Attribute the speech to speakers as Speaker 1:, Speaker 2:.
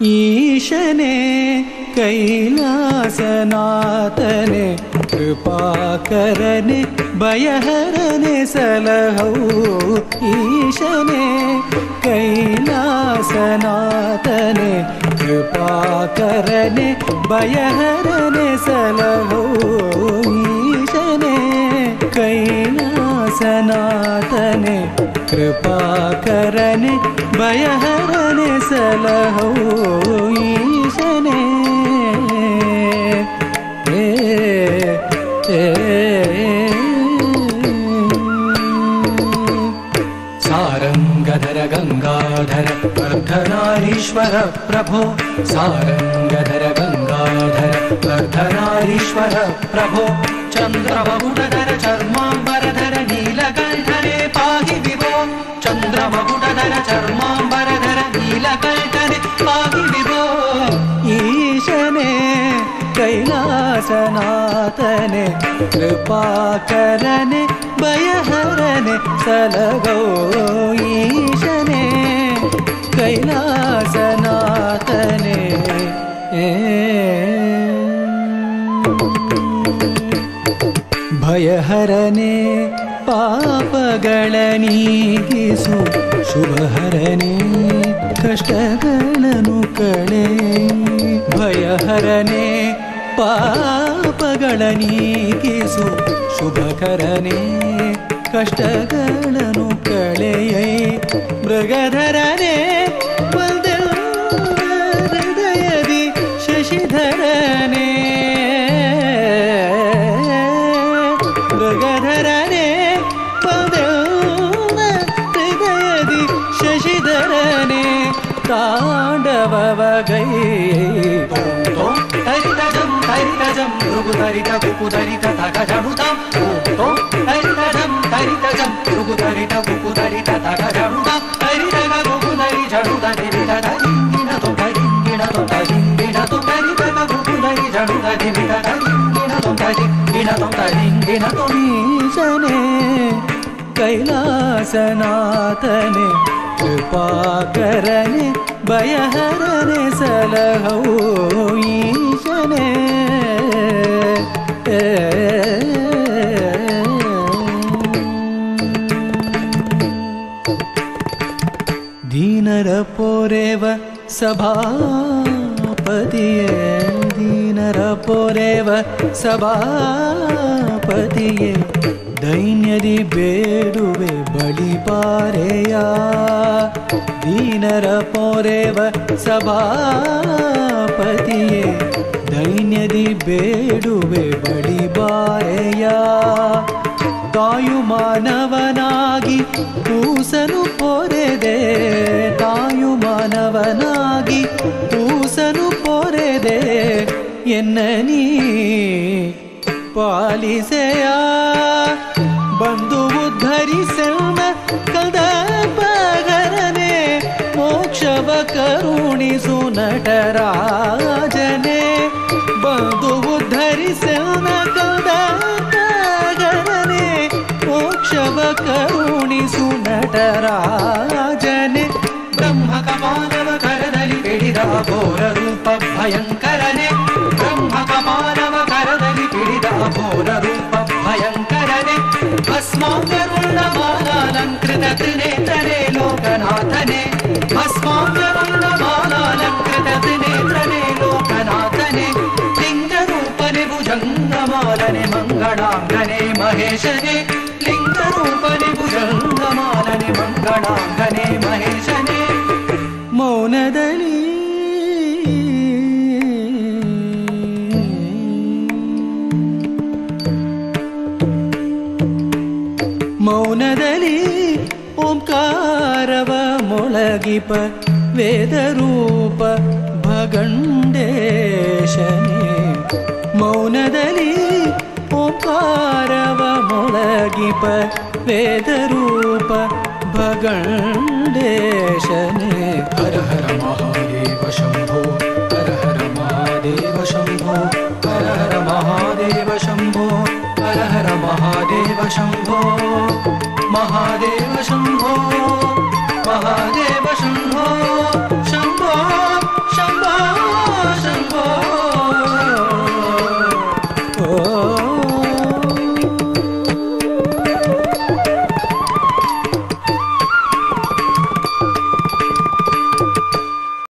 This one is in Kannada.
Speaker 1: ಈಶನೇ ಕೈಲಾಸನಾಥನೆ ಕೃಪಾಕರನೆ ಭಯಹರನೆ ಸಲಹೌ. ಈಶನೇ ಕೈಲಾಸನಾಥನೆ ಕೃಪಾಕರನೆ ಭಯಹರನೆ ಸಲಹೌ. ಈಶನೇ ಕೈಲಾಸನಾಥನೆ ಕೃಪಾಕರನೆ ಭಯಹರನೆ ಸಲಹೌ. ಈಶನೇ ಸಾರಂಗಧರ ಗಂಗಾಧರ ಅರ್ಧನಾರೀಶ್ವರ ಪ್ರಭೋ. ಸಾರಂಗಧರ ಗಂಗಾಧರ ಅರ್ಧನಾರೀಶ್ವರ ಪ್ರಭೋ. ಚಂದ್ರಮಗುಟಧರ ಚರ್ಮಾಂಬರಧರ ನೀಲಕಂಠನೆ ಪಾಹಿ ವಿಭೋ. ಚಂದ್ರಮಗುಟಧರ ಚರ್ಮಾಂಬರಧರ ನೀಲಕಂಠನೆ ಪಾಹಿ ವಿಭೋ. ಈಶನೇ ಕೈಲಾಸನಾಥನೆ ಕೃಪಾಕರನೆ ಭಯಹರನೆ ಸಲಹೋ. ಈಶನೇ ಕೈಲಾಸನಾಥನೆ ಭಯಹರನೆ ಪಾಪಗಳ ನೀಗಿಸು. ಶುಭಹರನೆ ಕಷ್ಟಗಳನ್ನು ಕಳೆ. ಭಯಹರನೆ ಪಾಪಗಳ ನೀಗಿಸು. ಶುಭಕರನೆ ಕಷ್ಟಗಳನ್ನು ಕಳೆಯೈ. ಮೃಗಧರನೆ ಹೃದಯದಿ ಶಶಿಧರನೆ. ಮೃಗಧರನೆ ಹೃದಯದಿ ಶಶಿಧರನೆ ತಾಂಡವಗೈ. ಹರಿತಜಂ ಹರಿತಜಂ ಮೃಗುಧರಿತ ಕುಕುಧರಿತ ತಗಜನುತಂ. ಹರಿತಜಂ ಹರಿತಜಂ ಮೃಗುಧರಿತ ಕುಕುಧರಿತ ತಗಜನುತಂ. ಹರಿತಗ ಕುಕುಧರಿ ಜನುತ ದಿವಿತ ದಿಂಗಿಣ ತೊಂಗಿಣ ತೊಂಗಿಣ ತೊಂಗಿಣ ಕುಕುಧರಿ ಜನುತ ದಿವಿತ ದಿಂಗಿಣ ತೊಂಗಿಣ ತೊಂಗಿಣ. ಕೈಲಾಸನಾಥನೆ ಕೃಪಾಕರನೆ ಭಯಹರನೆ ಸಲಹೌ. ಈಶನೇ ದೀನರ ಪೊರೆವ ಸಭಾಪತಿಯೇ. ದೀನರ ಪೊರೆವ ಸಭಾಪತಿಯೇ. ದೈನ್ಯದಿ ಬೇಡುವೆ ಬಳಿಪಾರೆಯ. ದೀನರ ಪೊರೆವ ಸಭಾಪತಿಯೇ. ದೈನ್ಯದಿ ಬೇಡುವೆ ಬಳಿಬಾರೆಯ. ತಾಯು ಮಾನವನಾಗಿ ಕೂಸನು ಪೊರೆದೆ. ತಾಯು ಮಾನವನಾಗಿ ಕೂಸನು ಪೊರೆದೆ. ಎನ್ನ ನೀ ಪಾಲಿಸೆಯ. ಬಂದು ಉದ್ಧರಿಸೆನ್ನ ಕದಪಗರನೆ. ಮೋಕ್ಷವ ಕರುಣಿಸು ನಟರಾಜನೆ. ಬಂದು ಉದ್ಧರಿಸೆನ್ನ ಕದಪಗರನೆ. ಮೋಕ್ಷವ ಕರುಣಿಸು ನಟರಾಜನೆ. ಬ್ರಹ್ಮ ಕಪಾಲವ ಕರದಲ್ಲಿ ಹಿಡಿದ ಘೋರ ರೂಪ ಭಯಂಕರನೆ. ಬ್ರಹ್ಮ ಕಪಾಲವ ಕರದಲ್ಲಿ ಹಿಡಿದ ಘೋರ ರೂಪ ಭಯಂಕರನೆ. ಭಸ್ಮಾಂಗರುಣಮಾಲಾಲಂಕೃತ ತ್ರಿನೇತ್ರನೇ ಲೋಕನಾಥನೆ. ಭಸ್ಮಾಂಗರುಣಮಾಲಾಲಂಕೃತ ತ್ರಿನೇತ್ರನೇ ಲೋಕನಾಥನೆ. ಲಿಂಗರೂಪನೆ ಭುಜಂಗಮಾಲನೆ ಮಂಗಳಾಂಗನೆ ಮಹೇಶನೆ. ಲಿಂಗರೂಪನೆ ಭುಜಂಗಮಾಲನೆ ಮಂಗಳಾಂಗನೆ ಮಹೇಶನೆ. ಮೌನದಲ್ಲಿ ಮೌನದಲ್ಲಿ ಓಂಕಾರವ ಮೊಳಗಿಪ ವೇದರೂಪ ಭಗಂಡೇಶನೇ. ಮೌನದಲ್ಲಿ ಓಂಕಾರವ ಮೊಳಗಿಪ ವೇದರೂಪ ಭಗಂಡೇಶನೇ. ಹರ ಹರ ಮಹಾದೇವ ಶಂಭೋ. ಹರ ಹರ ಮಹಾದೇವ ಶಂಭೋ. ಹರ ಹರ ಮಹಾದೇವ ಶಂಭೋ. ಹರ ಹರ ಮಹಾದೇವ ಶಂಭೋ. ಮಹಾದೇವ ಶಂಭೋ. ಮಹಾದೇವ ಶಂಭೋ.